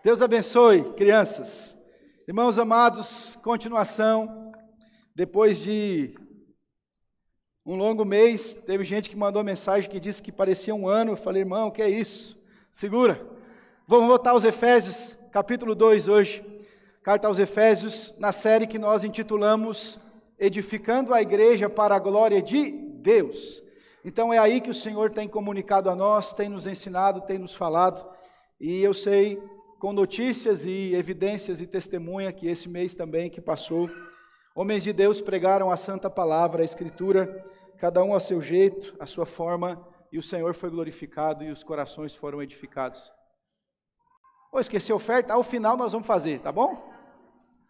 Deus abençoe, crianças. Irmãos amados, continuação. Depois de um longo mês, teve gente que mandou mensagem que disse que parecia um ano. Eu falei, irmão, o que é isso? Segura. Vamos voltar aos Efésios, capítulo 2 hoje. Carta aos Efésios, na série que nós intitulamos Edificando a Igreja para a Glória de Deus. Então é aí que o Senhor tem comunicado a nós, tem nos ensinado, tem nos falado. E eu sei, com notícias e evidências e testemunha, que esse mês também que passou, homens de Deus pregaram a santa palavra, a Escritura, cada um ao seu jeito, à sua forma, e o Senhor foi glorificado e os corações foram edificados. Esqueci a oferta, ao final nós vamos fazer, tá bom?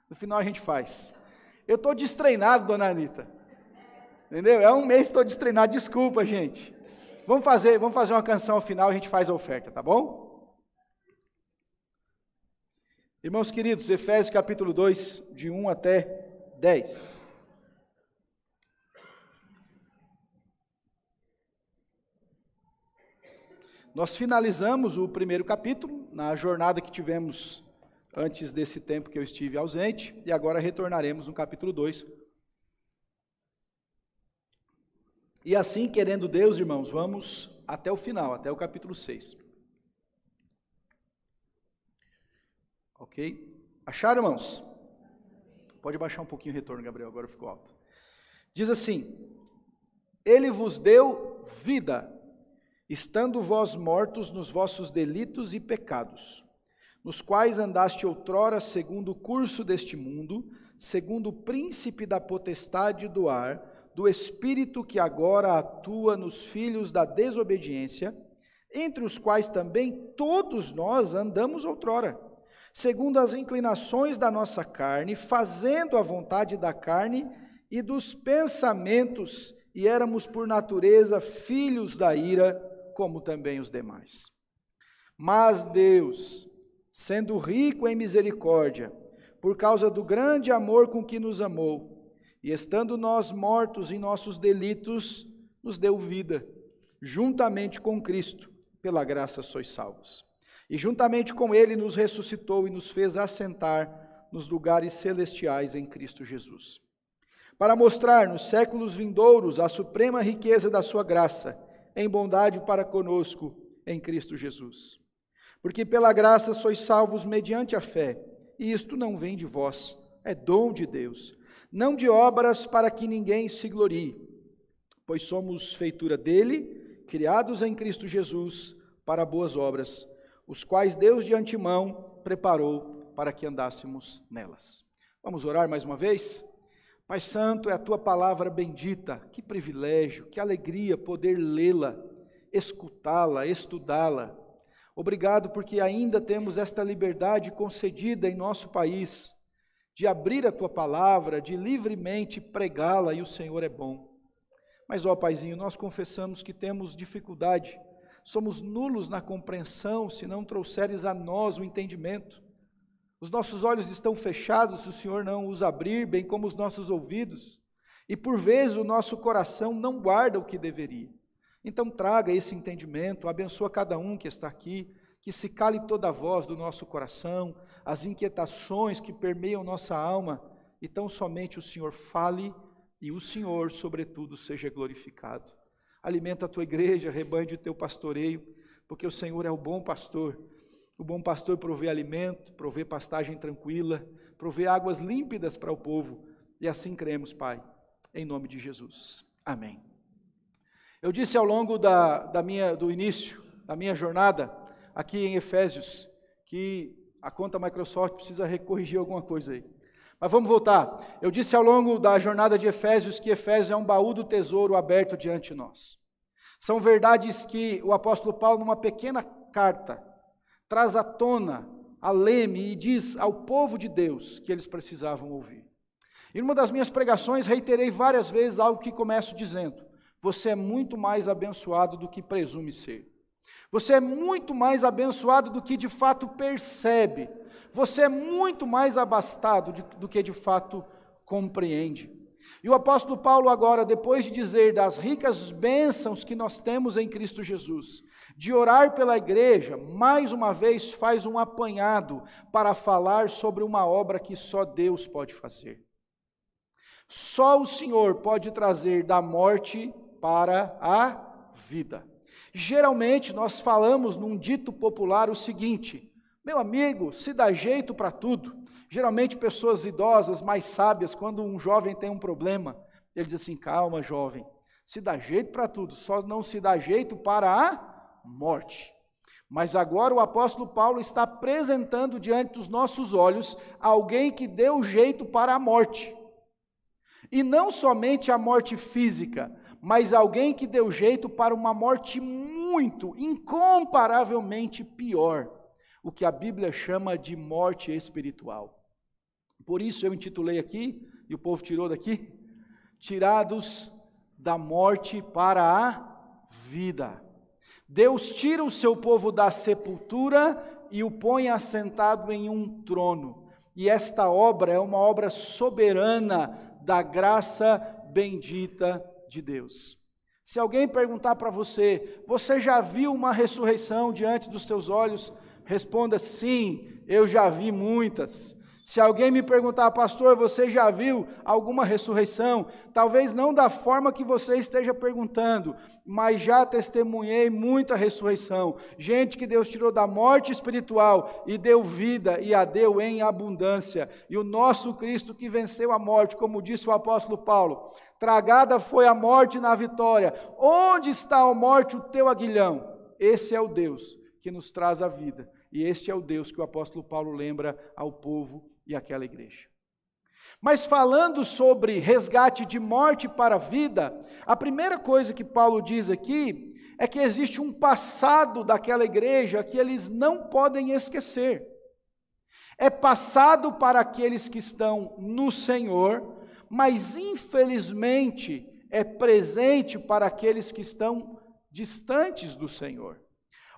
No final a gente faz. Eu estou destreinado, dona Anitta. Entendeu? É um mês que estou destreinado, desculpa, gente. Vamos fazer uma canção ao final, a gente faz a oferta, tá bom? Irmãos queridos, Efésios capítulo 2, de 1 até 10. Nós finalizamos o primeiro capítulo, na jornada que tivemos antes desse tempo que eu estive ausente, e agora retornaremos no capítulo 2. E assim, querendo Deus, irmãos, vamos até o final, até o capítulo 6. Ok? Acharam, irmãos? Pode baixar um pouquinho o retorno, Gabriel, agora ficou alto. Diz assim: Ele vos deu vida, estando vós mortos nos vossos delitos e pecados, nos quais andaste outrora segundo o curso deste mundo, segundo o príncipe da potestade do ar, do espírito que agora atua nos filhos da desobediência, entre os quais também todos nós andamos outrora, segundo as inclinações da nossa carne, fazendo a vontade da carne e dos pensamentos, e éramos por natureza filhos da ira, como também os demais. Mas Deus, sendo rico em misericórdia, por causa do grande amor com que nos amou, e estando nós mortos em nossos delitos, nos deu vida, juntamente com Cristo, pela graça sois salvos. E juntamente com Ele nos ressuscitou e nos fez assentar nos lugares celestiais em Cristo Jesus, para mostrar nos séculos vindouros a suprema riqueza da sua graça, em bondade para conosco em Cristo Jesus. Porque pela graça sois salvos mediante a fé, e isto não vem de vós, é dom de Deus, não de obras para que ninguém se glorie, pois somos feitura dele, criados em Cristo Jesus para boas obras, os quais Deus de antemão preparou para que andássemos nelas. Vamos orar mais uma vez? Pai Santo, é a Tua palavra bendita, que privilégio, que alegria poder lê-la, escutá-la, estudá-la. Obrigado porque ainda temos esta liberdade concedida em nosso país, de abrir a Tua palavra, de livremente pregá-la, e o Senhor é bom. Mas, ó Paizinho, nós confessamos que temos dificuldade, somos nulos na compreensão, se não trouxeres a nós o entendimento. Os nossos olhos estão fechados, se o Senhor não os abrir, bem como os nossos ouvidos, e por vezes o nosso coração não guarda o que deveria. Então traga esse entendimento, abençoa cada um que está aqui, que se cale toda a voz do nosso coração, as inquietações que permeiam nossa alma, e tão somente o Senhor fale, e o Senhor, sobretudo, seja glorificado. Alimenta a Tua igreja, rebanho de Teu pastoreio, porque o Senhor é o bom pastor. O bom pastor provê alimento, provê pastagem tranquila, provê águas límpidas para o povo, e assim cremos, Pai, em nome de Jesus. Amém. Eu disse ao longo do início da minha jornada, aqui em Efésios, que a conta Microsoft precisa corrigir alguma coisa aí. Mas vamos voltar. Eu disse ao longo da jornada de Efésios que Efésios é um baú do tesouro aberto diante de nós. São verdades que o apóstolo Paulo, numa pequena carta, traz à tona, a leme, e diz ao povo de Deus que eles precisavam ouvir. E numa das minhas pregações, reiterei várias vezes algo que começo dizendo: você é muito mais abençoado do que presume ser. Você é muito mais abençoado do que de fato percebe. Você é muito mais abastado do que de fato compreende. E o apóstolo Paulo agora, depois de dizer das ricas bênçãos que nós temos em Cristo Jesus, de orar pela igreja, mais uma vez faz um apanhado para falar sobre uma obra que só Deus pode fazer. Só o Senhor pode trazer da morte para a vida. Geralmente nós falamos num dito popular o seguinte: meu amigo, se dá jeito para tudo. Geralmente pessoas idosas, mais sábias, quando um jovem tem um problema, ele diz assim: calma jovem, se dá jeito para tudo, só não se dá jeito para a morte. Mas agora o apóstolo Paulo está apresentando diante dos nossos olhos alguém que deu jeito para a morte. E não somente a morte física, mas alguém que deu jeito para uma morte muito, incomparavelmente pior, o que a Bíblia chama de morte espiritual. Por isso eu intitulei aqui, e o povo tirou daqui, tirados da morte para a vida. Deus tira o seu povo da sepultura e o põe assentado em um trono. E esta obra é uma obra soberana da graça bendita de Deus. Se alguém perguntar para você, você já viu uma ressurreição diante dos teus olhos? Responda: sim, eu já vi muitas. Se alguém me perguntar: pastor, você já viu alguma ressurreição? Talvez não da forma que você esteja perguntando, mas já testemunhei muita ressurreição. Gente que Deus tirou da morte espiritual e deu vida, e a deu em abundância. E o nosso Cristo que venceu a morte, como disse o apóstolo Paulo: tragada foi a morte na vitória. Onde está, ó morte, o teu aguilhão? Esse é o Deus que nos traz a vida. E este é o Deus que o apóstolo Paulo lembra ao povo e àquela igreja. Mas falando sobre resgate de morte para a vida, a primeira coisa que Paulo diz aqui é que existe um passado daquela igreja que eles não podem esquecer. É passado para aqueles que estão no Senhor, mas infelizmente é presente para aqueles que estão distantes do Senhor.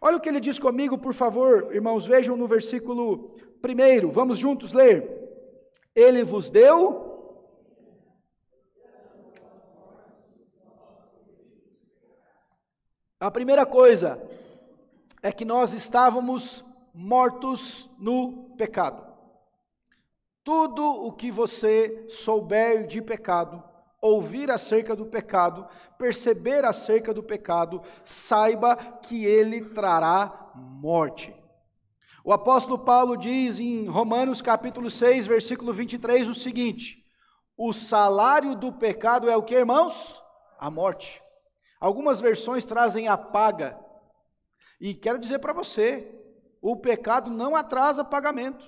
Olha o que ele diz comigo, por favor, irmãos, vejam no versículo 1, vamos juntos ler. Ele vos deu... A primeira coisa é que nós estávamos mortos no pecado. Tudo o que você souber de pecado, ouvir acerca do pecado, perceber acerca do pecado, saiba que ele trará morte. O apóstolo Paulo diz em Romanos capítulo 6, versículo 23, o seguinte: o salário do pecado é o que, irmãos? A morte. Algumas versões trazem a paga. E quero dizer para você, o pecado não atrasa pagamento.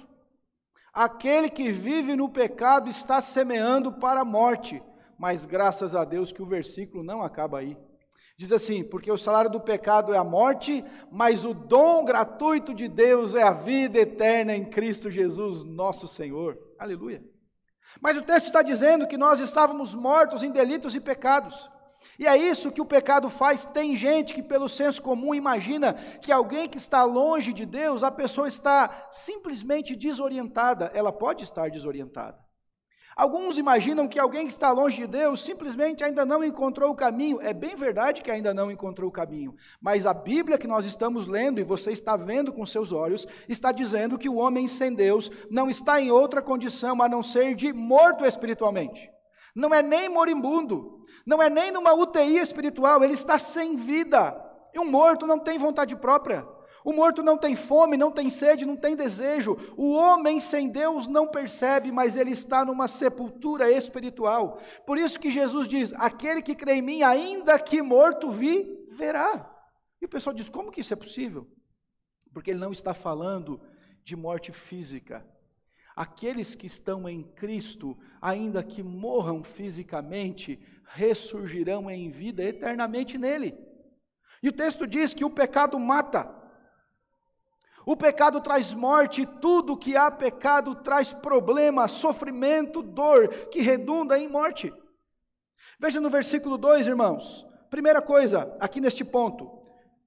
Aquele que vive no pecado está semeando para a morte. Mas graças a Deus que o versículo não acaba aí. Diz assim: porque o salário do pecado é a morte, mas o dom gratuito de Deus é a vida eterna em Cristo Jesus, nosso Senhor. Aleluia. Mas o texto está dizendo que nós estávamos mortos em delitos e pecados. E é isso que o pecado faz. Tem gente que pelo senso comum imagina que alguém que está longe de Deus, a pessoa está simplesmente desorientada. Ela pode estar desorientada. Alguns imaginam que alguém que está longe de Deus simplesmente ainda não encontrou o caminho. É bem verdade que ainda não encontrou o caminho, mas a Bíblia que nós estamos lendo e você está vendo com seus olhos, está dizendo que o homem sem Deus não está em outra condição a não ser de morto espiritualmente. Não é nem moribundo, não é nem numa UTI espiritual, ele está sem vida. E um morto não tem vontade própria. O morto não tem fome, não tem sede, não tem desejo. O homem sem Deus não percebe, mas ele está numa sepultura espiritual. Por isso que Jesus diz: aquele que crê em mim, ainda que morto, viverá. E o pessoal diz: como que isso é possível? Porque ele não está falando de morte física. Aqueles que estão em Cristo, ainda que morram fisicamente, ressurgirão em vida eternamente nele. E o texto diz que o pecado mata. O pecado traz morte, tudo que há pecado traz problema, sofrimento, dor, que redunda em morte. Veja no versículo 2, irmãos. Primeira coisa, aqui neste ponto,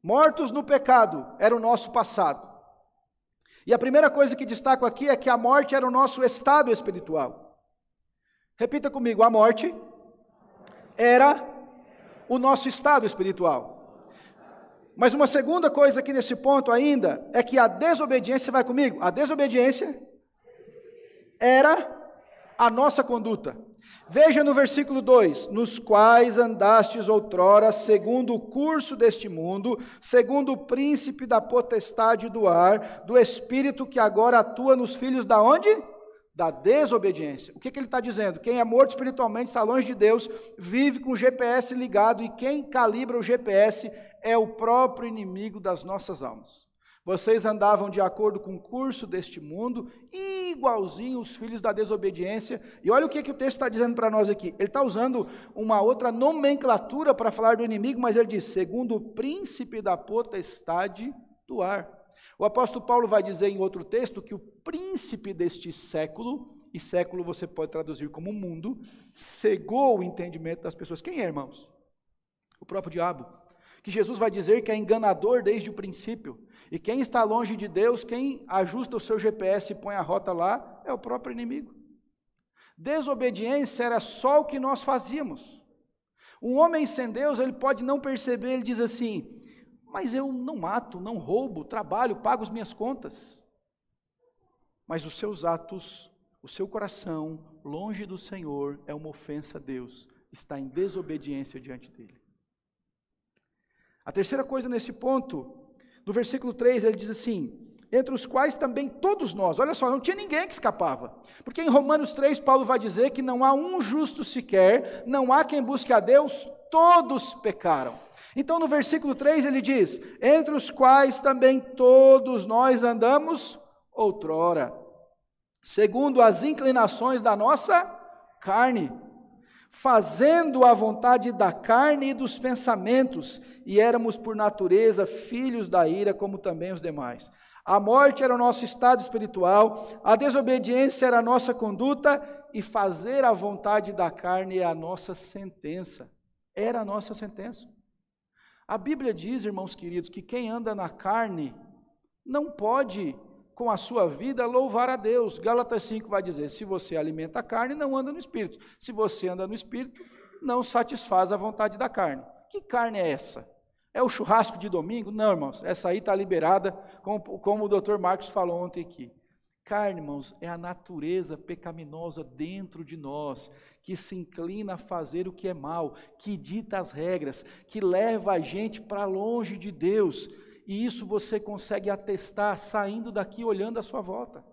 mortos no pecado era o nosso passado. E a primeira coisa que destaco aqui é que a morte era o nosso estado espiritual. Repita comigo, a morte era o nosso estado espiritual. Mas uma segunda coisa aqui nesse ponto ainda, é que a desobediência, vai comigo, a desobediência era a nossa conduta. Veja no versículo 2, nos quais andastes outrora, segundo o curso deste mundo, segundo o príncipe da potestade do ar, do espírito que agora atua nos filhos da onde? Da desobediência. O que ele está dizendo? Quem é morto espiritualmente está longe de Deus, vive com o GPS ligado, e quem calibra o GPS é o próprio inimigo das nossas almas. Vocês andavam de acordo com o curso deste mundo, igualzinho os filhos da desobediência. E olha o que o texto está dizendo para nós aqui. Ele está usando uma outra nomenclatura para falar do inimigo, mas ele diz, segundo o príncipe da potestade do ar. O apóstolo Paulo vai dizer em outro texto que o príncipe deste século, e século você pode traduzir como mundo, cegou o entendimento das pessoas. Quem é, irmãos? O próprio diabo. Que Jesus vai dizer que é enganador desde o princípio. E quem está longe de Deus, quem ajusta o seu GPS e põe a rota lá, é o próprio inimigo. Desobediência era só o que nós fazíamos. Um homem sem Deus, ele pode não perceber, ele diz assim, mas eu não mato, não roubo, trabalho, pago as minhas contas. Mas os seus atos, o seu coração, longe do Senhor, é uma ofensa a Deus, está em desobediência diante dele. A terceira coisa nesse ponto, no versículo 3, ele diz assim, entre os quais também todos nós, olha só, não tinha ninguém que escapava, porque em Romanos 3, Paulo vai dizer que não há um justo sequer, não há quem busque a Deus, todos pecaram. Então no versículo 3 ele diz, entre os quais também todos nós andamos outrora, segundo as inclinações da nossa carne, fazendo a vontade da carne e dos pensamentos, e éramos por natureza filhos da ira, como também os demais. A morte era o nosso estado espiritual, a desobediência era a nossa conduta, e fazer a vontade da carne é a nossa sentença. Era a nossa sentença. A Bíblia diz, irmãos queridos, que quem anda na carne não pode, com a sua vida, louvar a Deus. Gálatas 5 vai dizer, se você alimenta a carne, não anda no Espírito. Se você anda no Espírito, não satisfaz a vontade da carne. Que carne é essa? É o churrasco de domingo? Não, irmãos, essa aí está liberada, como o Dr. Marcos falou ontem aqui. Carne, irmãos, é a natureza pecaminosa dentro de nós, que se inclina a fazer o que é mal, que dita as regras, que leva a gente para longe de Deus. E isso você consegue atestar saindo daqui, olhando à sua volta.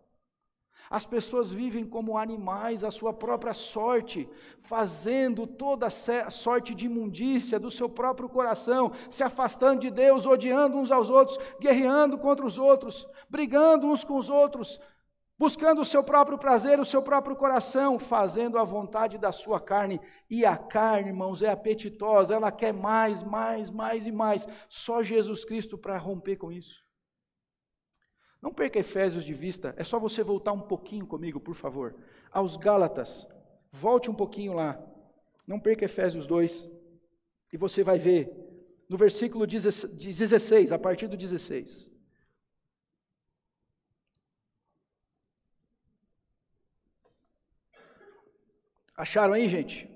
As pessoas vivem como animais, a sua própria sorte, fazendo toda a sorte de imundícia do seu próprio coração, se afastando de Deus, odiando uns aos outros, guerreando contra os outros, brigando uns com os outros, buscando o seu próprio prazer, o seu próprio coração, fazendo a vontade da sua carne. E a carne, irmãos, é apetitosa, ela quer mais, mais, mais e mais. Só Jesus Cristo para romper com isso. Não perca Efésios de vista, é só você voltar um pouquinho comigo, por favor, aos Gálatas. Volte um pouquinho lá. Não perca Efésios 2. E você vai ver, no versículo 16, a partir do 16. Acharam aí, gente?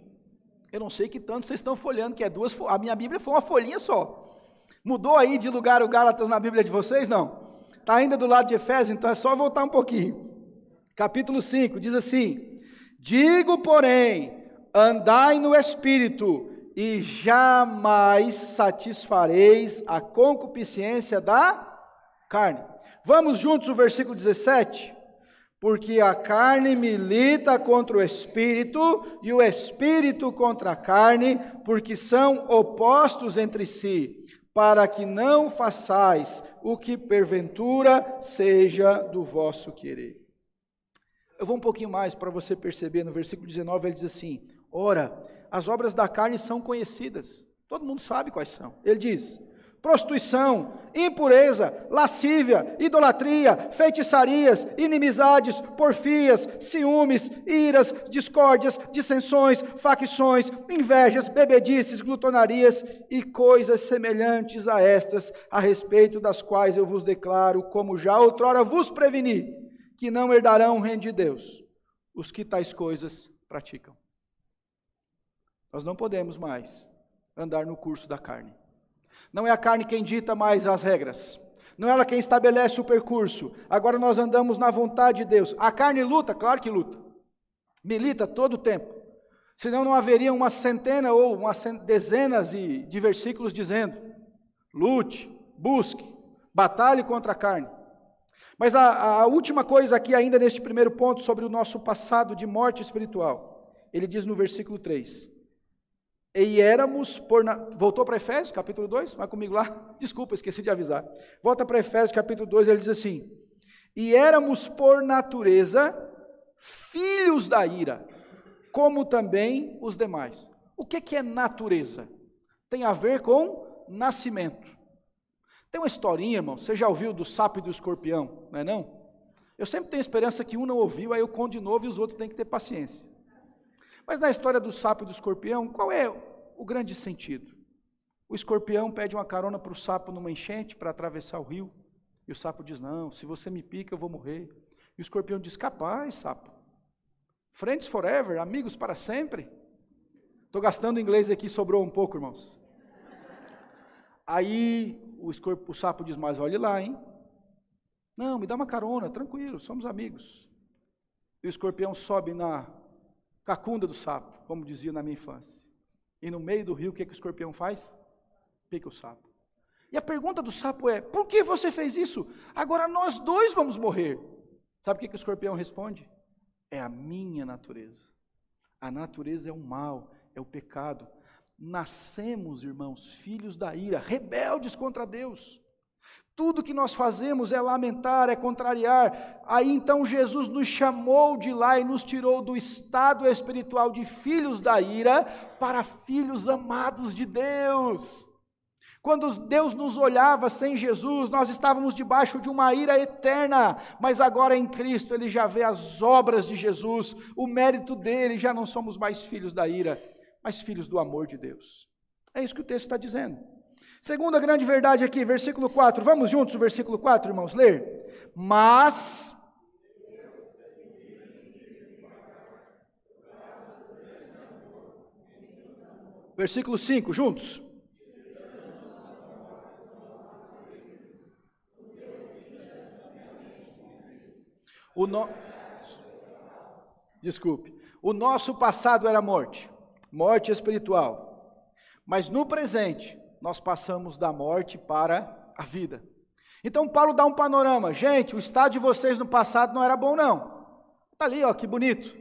Eu não sei que tanto vocês estão folhando, que é duas, a minha Bíblia foi uma folhinha só. Mudou aí de lugar o Gálatas na Bíblia de vocês? Não. Está ainda do lado de Efésios, então é só voltar um pouquinho. Capítulo 5, diz assim, digo, porém, andai no Espírito, e jamais satisfareis a concupiscência da carne. Vamos juntos o versículo 17? Porque a carne milita contra o Espírito, e o Espírito contra a carne, porque são opostos entre si, para que não façais o que porventura seja do vosso querer. Eu vou um pouquinho mais para você perceber, no versículo 19 ele diz assim, ora, as obras da carne são conhecidas, todo mundo sabe quais são. Ele diz, prostituição, impureza, lascívia, idolatria, feitiçarias, inimizades, porfias, ciúmes, iras, discórdias, dissensões, facções, invejas, bebedices, glutonarias e coisas semelhantes a estas, a respeito das quais eu vos declaro, como já outrora vos preveni, que não herdarão o reino de Deus, os que tais coisas praticam. Nós não podemos mais andar no curso da carne. Não é a carne quem dita mais as regras. Não é ela quem estabelece o percurso. Agora nós andamos na vontade de Deus. A carne luta? Claro que luta. Milita todo o tempo. Senão não haveria uma centena ou dezenas de versículos dizendo: lute, busque, batalhe contra a carne. Mas a última coisa aqui ainda neste primeiro ponto sobre o nosso passado de morte espiritual. Ele diz no versículo 3. E éramos Voltou para Efésios, capítulo 2? Vai comigo lá? Desculpa, esqueci de avisar. Volta para Efésios, capítulo 2, ele diz assim: e éramos por natureza filhos da ira, como também os demais. O que é natureza? Tem a ver com nascimento. Tem uma historinha, irmão, você já ouviu do sapo e do escorpião, não é não? Eu sempre tenho esperança que um não ouviu, aí eu conto de novo e os outros têm que ter paciência. Mas na história do sapo e do escorpião, qual é o grande sentido? O escorpião pede uma carona para o sapo numa enchente para atravessar o rio, e o sapo diz: não, se você me pica eu vou morrer. E o escorpião diz: capaz, sapo, friends forever, amigos para sempre. Estou gastando inglês aqui, sobrou um pouco, irmãos. Aí o sapo diz: mas olhe lá, hein? Não, me dá uma carona, tranquilo, somos amigos. E o escorpião sobe na cacunda do sapo, como dizia na minha infância. E no meio do rio, o que o escorpião faz? Pica o sapo. E a pergunta do sapo é: por que você fez isso? Agora nós dois vamos morrer. Sabe o que o escorpião responde? É a minha natureza. A natureza é o mal, é o pecado. Nascemos, irmãos, filhos da ira, rebeldes contra Deus. Tudo que nós fazemos é lamentar, é contrariar. Aí então Jesus nos chamou de lá e nos tirou do estado espiritual de filhos da ira para filhos amados de Deus. Quando Deus nos olhava sem Jesus, nós estávamos debaixo de uma ira eterna, mas agora em Cristo Ele já vê as obras de Jesus, o mérito dele, já não somos mais filhos da ira, mas filhos do amor de Deus. É isso que o texto está dizendo. Segunda grande verdade aqui, versículo 4, vamos juntos o versículo 4, irmãos, ler? Mas... Versículo 5, juntos. Desculpe. O nosso passado era morte, morte espiritual. Mas no presente, nós passamos da morte para a vida. Então Paulo dá um panorama. Gente, o estado de vocês no passado não era bom não. Está ali, ó, que bonito.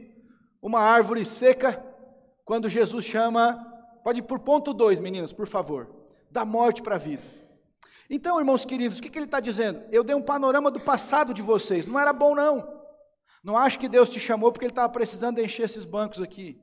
Uma árvore seca, quando Jesus chama... Pode ir por ponto 2, meninas, por favor. Da morte para a vida. Então, irmãos queridos, o que ele está dizendo? Eu dei um panorama do passado de vocês. Não era bom não. Não acho que Deus te chamou porque Ele estava precisando encher esses bancos aqui.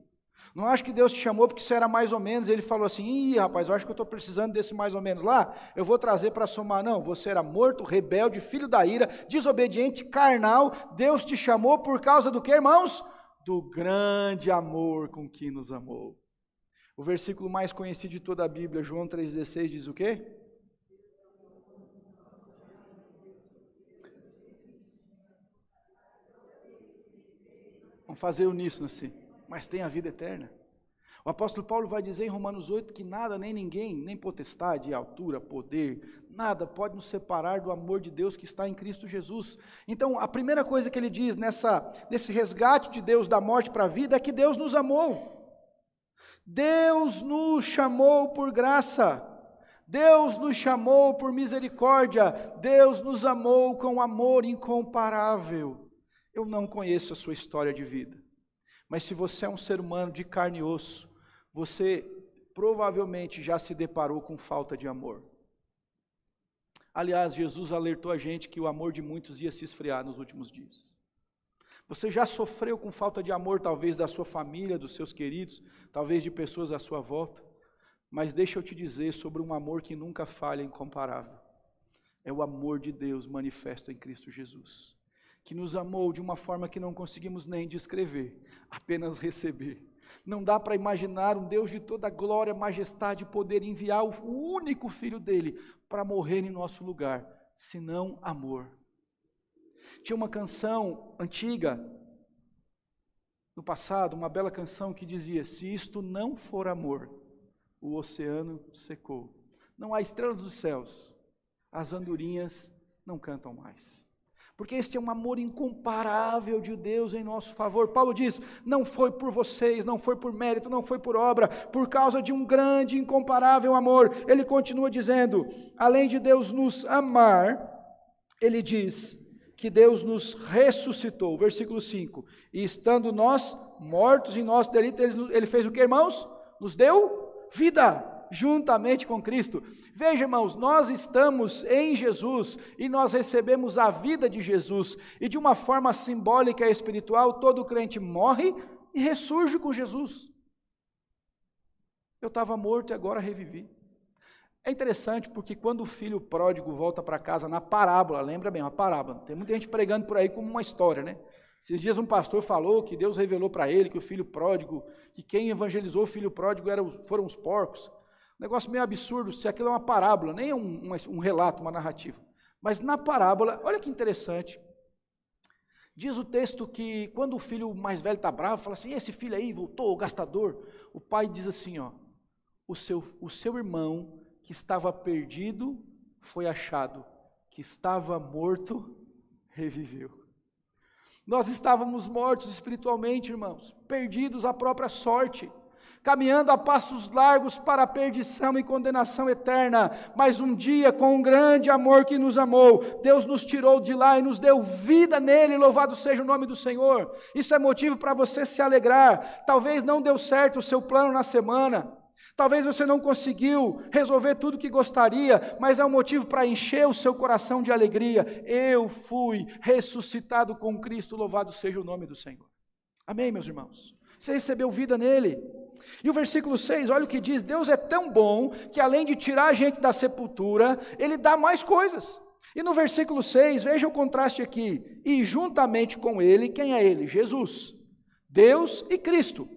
Não acho que Deus te chamou porque isso era mais ou menos. Ele falou assim: ih, rapaz, eu acho que eu estou precisando desse mais ou menos lá. Eu vou trazer para somar. Não, você era morto, rebelde, filho da ira, desobediente, carnal. Deus te chamou por causa do que, irmãos? Do grande amor com que nos amou. O versículo mais conhecido de toda a Bíblia, João 3,16, diz o quê? Vamos fazer uníssono assim. Mas tem a vida eterna. O apóstolo Paulo vai dizer em Romanos 8 que nada, nem ninguém, nem potestade, altura, poder, nada pode nos separar do amor de Deus que está em Cristo Jesus. Então, a primeira coisa que ele diz nesse resgate de Deus da morte para a vida é que Deus nos amou. Deus nos chamou por graça. Deus nos chamou por misericórdia. Deus nos amou com amor incomparável. Eu não conheço a sua história de vida, mas se você é um ser humano de carne e osso, você provavelmente já se deparou com falta de amor. Aliás, Jesus alertou a gente que o amor de muitos ia se esfriar nos últimos dias. Você já sofreu com falta de amor, talvez da sua família, dos seus queridos, talvez de pessoas à sua volta, mas deixa eu te dizer sobre um amor que nunca falha, incomparável. É o amor de Deus manifesto em Cristo Jesus, que nos amou de uma forma que não conseguimos nem descrever, apenas receber. Não dá para imaginar um Deus de toda glória, majestade e poder enviar o único Filho dele para morrer em nosso lugar, senão amor. Tinha uma canção antiga, no passado uma bela canção que dizia: se isto não for amor, o oceano secou. Não há estrelas dos céus, as andorinhas não cantam mais. Porque este é um amor incomparável de Deus em nosso favor. Paulo diz: não foi por vocês, não foi por mérito, não foi por obra, por causa de um grande, incomparável amor. Ele continua dizendo, além de Deus nos amar, ele diz que Deus nos ressuscitou. Versículo 5, e estando nós mortos em nosso delito, ele fez o que, irmãos? Nos deu vida, juntamente com Cristo. Veja, irmãos, nós estamos em Jesus e nós recebemos a vida de Jesus, e de uma forma simbólica e espiritual, todo crente morre e ressurge com Jesus. Eu estava morto e agora revivi. É interessante porque quando o filho pródigo volta para casa na parábola, lembra bem, uma parábola, tem muita gente pregando por aí como uma história, né? Esses dias um pastor falou que Deus revelou para ele que o filho pródigo, que quem evangelizou o filho pródigo foram os porcos. Negócio meio absurdo, se aquilo é uma parábola, nem é um relato, uma narrativa. Mas na parábola, olha que interessante, diz o texto que quando o filho mais velho está bravo, fala assim, esse filho aí voltou, gastador, o pai diz assim, ó, o seu irmão que estava perdido foi achado, que estava morto, reviveu. Nós estávamos mortos espiritualmente, irmãos, perdidos à própria sorte, caminhando a passos largos para a perdição e condenação eterna, mas um dia, com um grande amor que nos amou, Deus nos tirou de lá e nos deu vida nele, louvado seja o nome do Senhor. Isso é motivo para você se alegrar. Talvez não deu certo o seu plano na semana, talvez você não conseguiu resolver tudo que gostaria, mas é um motivo para encher o seu coração de alegria. Eu fui ressuscitado com Cristo, louvado seja o nome do Senhor. Amém, meus irmãos? Você recebeu vida nele. E o versículo 6, olha o que diz, Deus é tão bom, que além de tirar a gente da sepultura, Ele dá mais coisas. E no versículo 6, veja o contraste aqui, e juntamente com Ele, quem é Ele? Jesus, Deus e Cristo.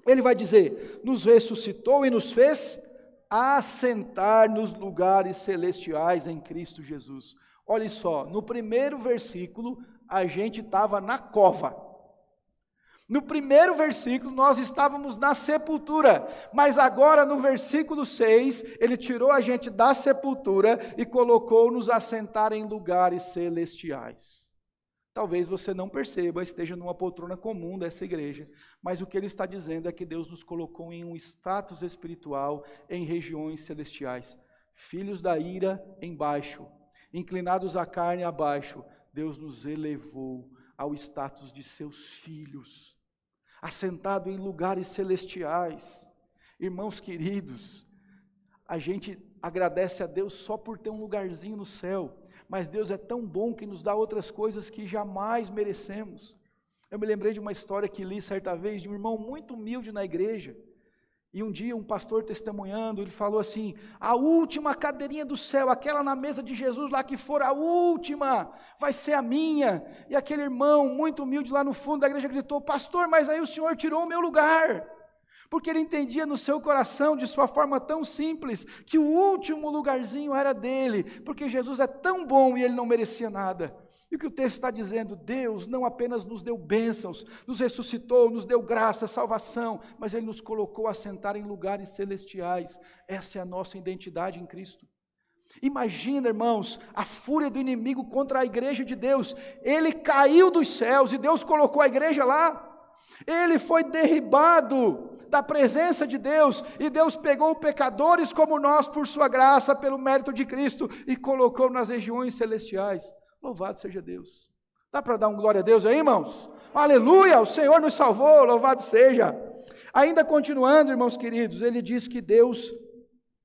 Ele vai dizer, nos ressuscitou e nos fez assentar nos lugares celestiais em Cristo Jesus. Olha só, no primeiro versículo, a gente estava na cova. No primeiro versículo, nós estávamos na sepultura, mas agora no versículo 6, ele tirou a gente da sepultura e colocou-nos a sentar em lugares celestiais. Talvez você não perceba, esteja numa poltrona comum dessa igreja, mas o que ele está dizendo é que Deus nos colocou em um status espiritual em regiões celestiais. Filhos da ira embaixo, inclinados à carne abaixo, Deus nos elevou ao status de seus filhos, assentado em lugares celestiais. Irmãos queridos, a gente agradece a Deus só por ter um lugarzinho no céu, mas Deus é tão bom que nos dá outras coisas que jamais merecemos. Eu me lembrei de uma história que li certa vez, de um irmão muito humilde na igreja, e um dia um pastor testemunhando, ele falou assim, a última cadeirinha do céu, aquela na mesa de Jesus lá que for a última, vai ser a minha. E aquele irmão muito humilde lá no fundo da igreja gritou, pastor, mas aí o senhor tirou o meu lugar. Porque ele entendia no seu coração, de sua forma tão simples, que o último lugarzinho era dele, porque Jesus é tão bom e ele não merecia nada. E o que o texto está dizendo, Deus não apenas nos deu bênçãos, nos ressuscitou, nos deu graça, salvação, mas Ele nos colocou a sentar em lugares celestiais. Essa é a nossa identidade em Cristo. Imagina, irmãos, a fúria do inimigo contra a igreja de Deus. Ele caiu dos céus e Deus colocou a igreja lá. Ele foi derribado da presença de Deus, e Deus pegou pecadores como nós por sua graça, pelo mérito de Cristo, e colocou nas regiões celestiais. Louvado seja Deus. Dá para dar um glória a Deus aí, irmãos? Aleluia, o Senhor nos salvou, louvado seja. Ainda continuando, irmãos queridos, ele diz que Deus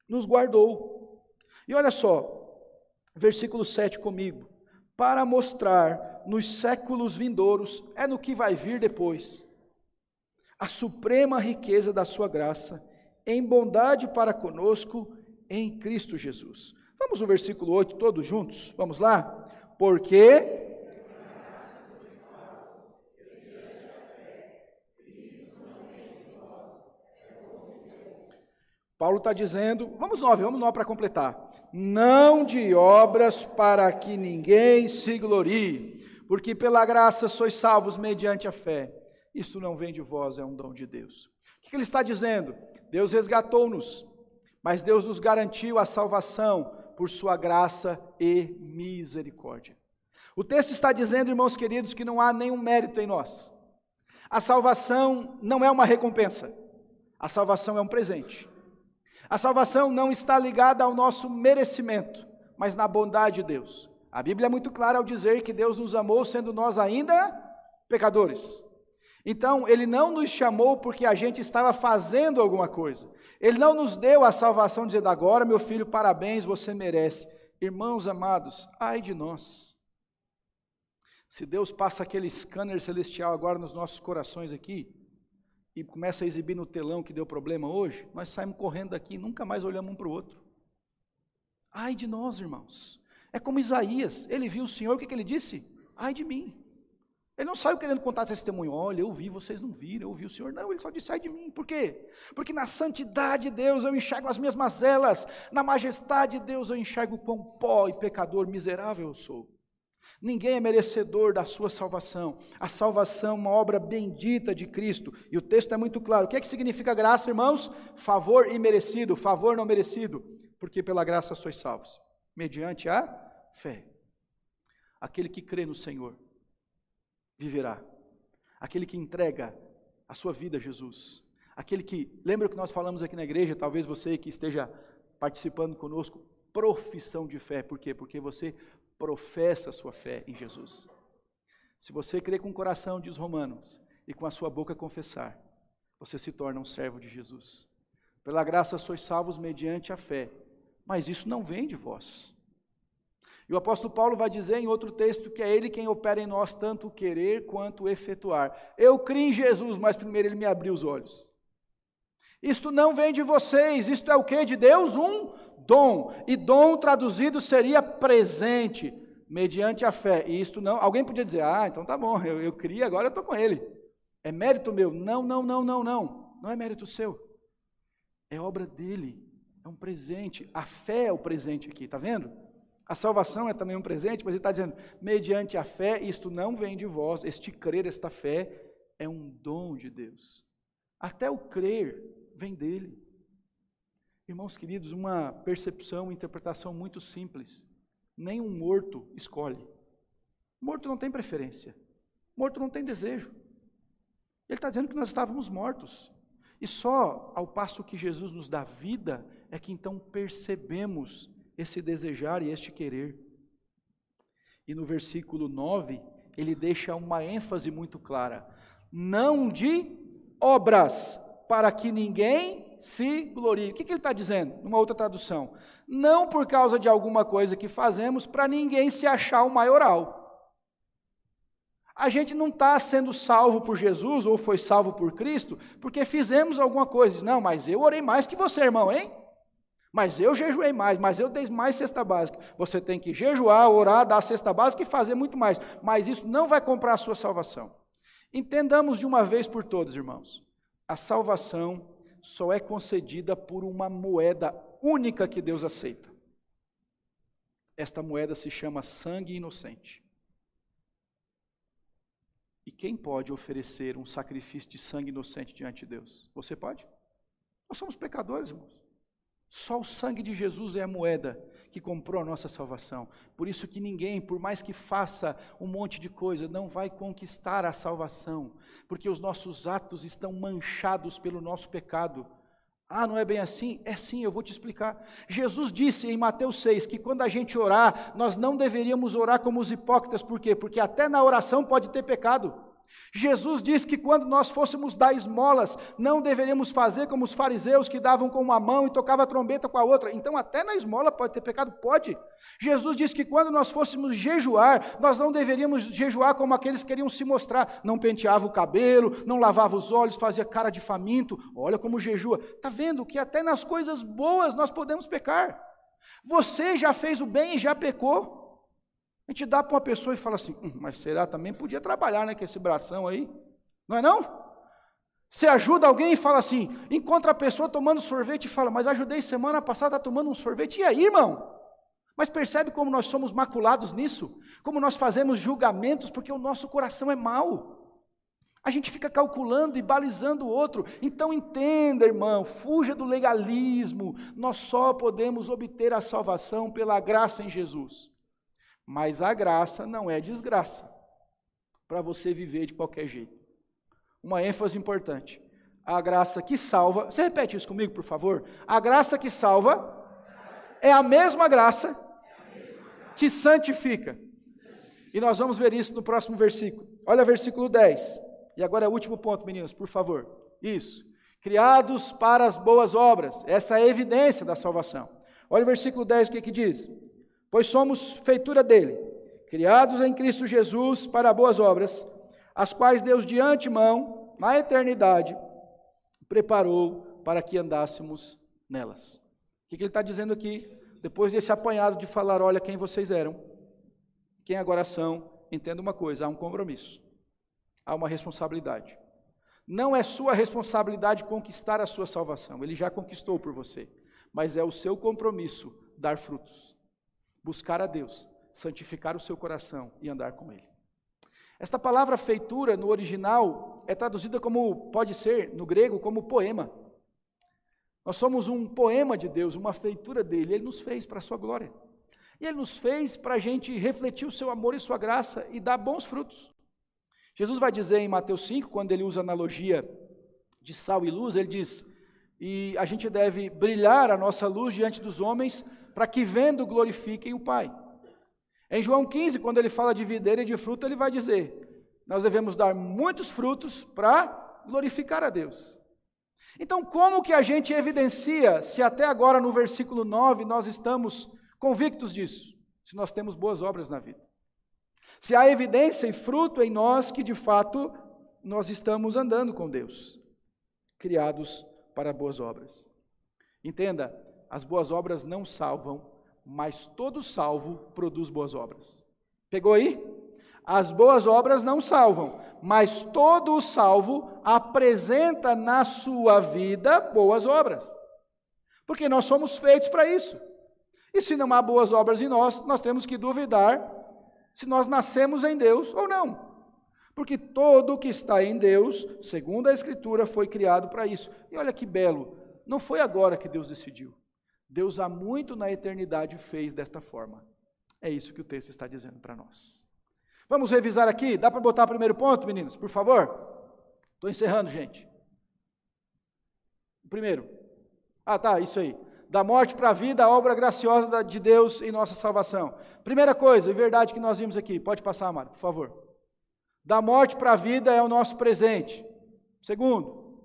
nos guardou. E olha só, versículo 7 comigo. Para mostrar nos séculos vindouros, é no que vai vir depois, a suprema riqueza da sua graça, em bondade para conosco, em Cristo Jesus. Vamos no versículo 8 todos juntos? Vamos lá? Porque Paulo está dizendo, vamos nós para completar, não de obras para que ninguém se glorie, porque pela graça sois salvos mediante a fé. Isso não vem de vós, é um dom de Deus. O que ele está dizendo? Deus resgatou-nos, mas Deus nos garantiu a salvação por sua graça e misericórdia. O texto está dizendo, irmãos queridos, que não há nenhum mérito em nós. A salvação não é uma recompensa, a salvação é um presente. A salvação não está ligada ao nosso merecimento, mas na bondade de Deus. A Bíblia é muito clara ao dizer que Deus nos amou sendo nós ainda pecadores. Então, Ele não nos chamou porque a gente estava fazendo alguma coisa. Ele não nos deu a salvação dizendo, agora meu filho, parabéns, você merece. Irmãos amados, ai de nós. Se Deus passa aquele scanner celestial agora nos nossos corações aqui, e começa a exibir no telão que deu problema hoje, nós saímos correndo daqui e nunca mais olhamos um para o outro. Ai de nós, irmãos. É como Isaías, ele viu o Senhor, o que ele disse? Ai de mim. Ele não saiu querendo contar testemunho, olha, eu vi, vocês não viram, eu vi o Senhor. Não, ele só disse, ai de mim. Por quê? Porque na santidade de Deus eu enxergo as minhas mazelas, na majestade de Deus eu enxergo o quão pó e pecador miserável eu sou. Ninguém é merecedor da sua salvação. A salvação é uma obra bendita de Cristo. E o texto é muito claro. O que é que significa graça, irmãos? Favor imerecido, favor não merecido. Porque pela graça sois salvos, mediante a fé. Aquele que crê no Senhor viverá. Aquele que entrega a sua vida a Jesus. Aquele que, lembra o que nós falamos aqui na igreja, talvez você que esteja participando conosco, profissão de fé. Por quê? Porque você professa a sua fé em Jesus. Se você crê com o coração, diz Romanos, e com a sua boca confessar, você se torna um servo de Jesus. Pela graça sois salvos mediante a fé, mas isso não vem de vós. E o apóstolo Paulo vai dizer em outro texto que é Ele quem opera em nós tanto o querer quanto o efetuar. Eu criei em Jesus, mas primeiro Ele me abriu os olhos. Isto não vem de vocês, isto é o que de Deus? Um dom. E dom traduzido seria presente, mediante a fé. E isto não, alguém podia dizer, então tá bom, eu criei, agora eu estou com Ele. É mérito meu? Não. Não é mérito seu. É obra dEle, é um presente. A fé é o presente aqui, está vendo? A salvação é também um presente, mas ele está dizendo, mediante a fé, isto não vem de vós, este crer, esta fé, é um dom de Deus. Até o crer vem dele. Irmãos queridos, uma percepção, uma interpretação muito simples. Nem um morto escolhe. Morto não tem preferência. Morto não tem desejo. Ele está dizendo que nós estávamos mortos. E só ao passo que Jesus nos dá vida, é que então percebemos esse desejar e este querer. E no versículo 9, ele deixa uma ênfase muito clara. Não de obras, para que ninguém se glorie. O que ele está dizendo? Numa outra tradução. Não por causa de alguma coisa que fazemos, para ninguém se achar o maioral. A gente não está sendo salvo por Jesus, ou foi salvo por Cristo, porque fizemos alguma coisa. Diz, não, mas eu orei mais que você, irmão, hein? Mas eu jejuei mais, mas eu dei mais cesta básica. Você tem que jejuar, orar, dar a cesta básica e fazer muito mais. Mas isso não vai comprar a sua salvação. Entendamos de uma vez por todas, irmãos. A salvação só é concedida por uma moeda única que Deus aceita. Esta moeda se chama sangue inocente. E quem pode oferecer um sacrifício de sangue inocente diante de Deus? Você pode? Nós somos pecadores, irmãos. Só o sangue de Jesus é a moeda que comprou a nossa salvação. Por isso que ninguém, por mais que faça um monte de coisa, não vai conquistar a salvação, porque os nossos atos estão manchados pelo nosso pecado. Não é bem assim? É sim, eu vou te explicar. Jesus disse em Mateus 6 que quando a gente orar, nós não deveríamos orar como os hipócritas. Por quê? Porque até na oração pode ter pecado. Jesus disse que quando nós fôssemos dar esmolas, não deveríamos fazer como os fariseus que davam com uma mão e tocavam a trombeta com a outra. Então até na esmola pode ter pecado? Pode. Jesus disse que quando nós fôssemos jejuar, nós não deveríamos jejuar como aqueles que queriam se mostrar. Não penteava o cabelo, não lavava os olhos, fazia cara de faminto. Olha como jejua. Está vendo que até nas coisas boas nós podemos pecar. Você já fez o bem e já pecou. A gente dá para uma pessoa e fala assim, mas será também podia trabalhar, né, com esse bração aí? Não é não? Você ajuda alguém e fala assim, encontra a pessoa tomando sorvete e fala, mas ajudei semana passada, está tomando um sorvete, e aí, irmão? Mas percebe como nós somos maculados nisso? Como nós fazemos julgamentos, porque o nosso coração é mau. A gente fica calculando e balizando o outro. Então entenda, irmão, fuja do legalismo. Nós só podemos obter a salvação pela graça em Jesus. Mas a graça não é desgraça para você viver de qualquer jeito. Uma ênfase importante. A graça que salva, você repete isso comigo, por favor? A graça que salva é a mesma graça que santifica. E nós vamos ver isso no próximo versículo. Olha versículo 10. E agora é o último ponto, meninos, por favor. Isso. Criados para as boas obras. Essa é a evidência da salvação. Olha o versículo 10, o que diz? Pois somos feitura dele, criados em Cristo Jesus para boas obras, as quais Deus de antemão, na eternidade, preparou para que andássemos nelas. O que ele está dizendo aqui? Depois desse apanhado de falar, olha quem vocês eram, quem agora são, entenda uma coisa, há um compromisso, há uma responsabilidade. Não é sua responsabilidade conquistar a sua salvação, ele já conquistou por você, mas é o seu compromisso dar frutos, buscar a Deus, santificar o seu coração e andar com ele. Esta palavra feitura no original é traduzida como, pode ser, no grego, como poema. Nós somos um poema de Deus, uma feitura dele, ele nos fez para a sua glória. E ele nos fez para a gente refletir o seu amor e sua graça e dar bons frutos. Jesus vai dizer em Mateus 5, quando ele usa a analogia de sal e luz, ele diz, e a gente deve brilhar a nossa luz diante dos homens, para que vendo glorifiquem o Pai. Em João 15, quando ele fala de videira e de fruto, ele vai dizer, nós devemos dar muitos frutos para glorificar a Deus. Então, como que a gente evidencia, se até agora no versículo 9 nós estamos convictos disso? Se nós temos boas obras na vida. Se há evidência e fruto em nós que de fato nós estamos andando com Deus, criados para boas obras. Entenda, as boas obras não salvam, mas todo salvo produz boas obras. Pegou aí? As boas obras não salvam, mas todo salvo apresenta na sua vida boas obras. Porque nós somos feitos para isso. E se não há boas obras em nós, nós temos que duvidar se nós nascemos em Deus ou não. Porque todo o que está em Deus, segundo a Escritura, foi criado para isso. E olha que belo, não foi agora que Deus decidiu. Deus há muito na eternidade fez desta forma. É isso que o texto está dizendo para nós. Vamos revisar aqui? Dá para botar o primeiro ponto, meninos, por favor? Estou encerrando, gente. O primeiro. Isso aí. Da morte para a vida, a obra graciosa de Deus em nossa salvação. Primeira coisa, verdade que nós vimos aqui. Pode passar, Amaro, por favor. Da morte para a vida é o nosso presente. Segundo,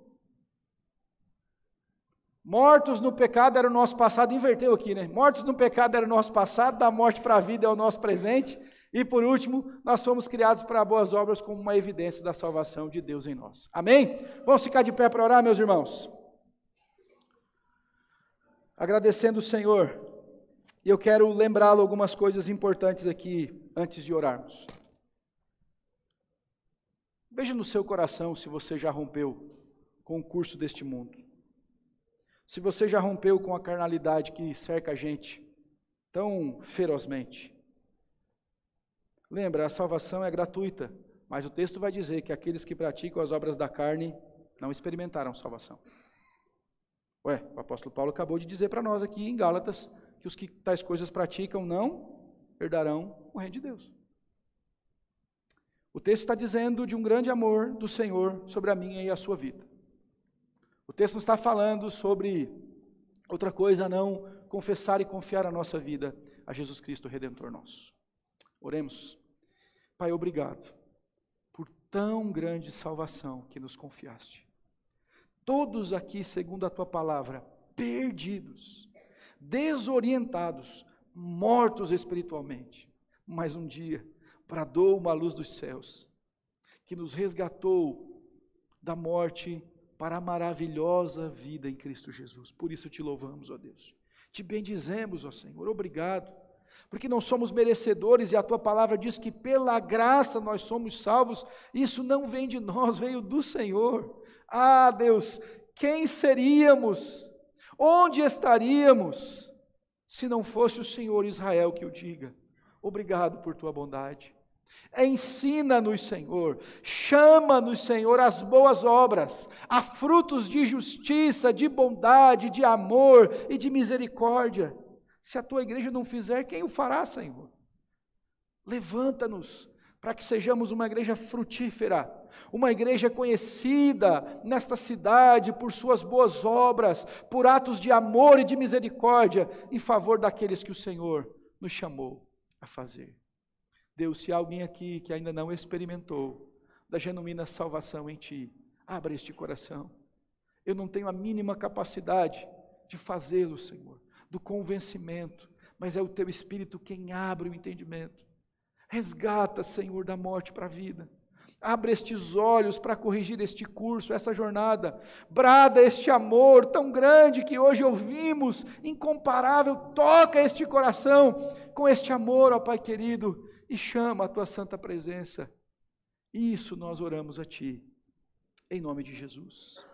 mortos no pecado era o nosso passado, inverteu aqui, né? Mortos no pecado era o nosso passado, da morte para a vida é o nosso presente. E por último, nós fomos criados para boas obras como uma evidência da salvação de Deus em nós. Amém? Vamos ficar de pé para orar, meus irmãos? Agradecendo o Senhor, e eu quero lembrá-lo algumas coisas importantes aqui, antes de orarmos. Veja no seu coração se você já rompeu com o curso deste mundo. Se você já rompeu com a carnalidade que cerca a gente tão ferozmente. Lembra, a salvação é gratuita, mas o texto vai dizer que aqueles que praticam as obras da carne não experimentaram salvação. O apóstolo Paulo acabou de dizer para nós aqui em Gálatas que os que tais coisas praticam não herdarão o reino de Deus. O texto está dizendo de um grande amor do Senhor sobre a minha e a sua vida. O texto não está falando sobre outra coisa a não confessar e confiar a nossa vida a Jesus Cristo, Redentor nosso. Oremos. Pai, obrigado por tão grande salvação que nos confiaste. Todos aqui, segundo a tua palavra, perdidos, desorientados, mortos espiritualmente, mas um dia bradou uma luz dos céus, que nos resgatou da morte para a maravilhosa vida em Cristo Jesus. Por isso te louvamos, ó Deus. Te bendizemos, ó Senhor, obrigado, porque não somos merecedores e a tua palavra diz que pela graça nós somos salvos. Isso não vem de nós, veio do Senhor. Ah, Deus, quem seríamos? Onde estaríamos se não fosse o Senhor Israel que o diga? Obrigado por tua bondade. Ensina-nos, Senhor, chama-nos, Senhor, às boas obras, a frutos de justiça, de bondade, de amor e de misericórdia. Se a tua igreja não fizer, quem o fará, Senhor? Levanta-nos para que sejamos uma igreja frutífera, uma igreja conhecida nesta cidade por suas boas obras, por atos de amor e de misericórdia, em favor daqueles que o Senhor nos chamou a fazer. Deus, se há alguém aqui que ainda não experimentou da genuína salvação em Ti, abra este coração. Eu não tenho a mínima capacidade de fazê-lo, Senhor, do convencimento, mas é o Teu Espírito quem abre o entendimento. Resgata, Senhor, da morte para a vida. Abre estes olhos para corrigir este curso, essa jornada. Brada este amor tão grande que hoje ouvimos, incomparável. Toca este coração com este amor, ó Pai querido, e chama a Tua santa presença. Isso nós oramos a Ti, em nome de Jesus.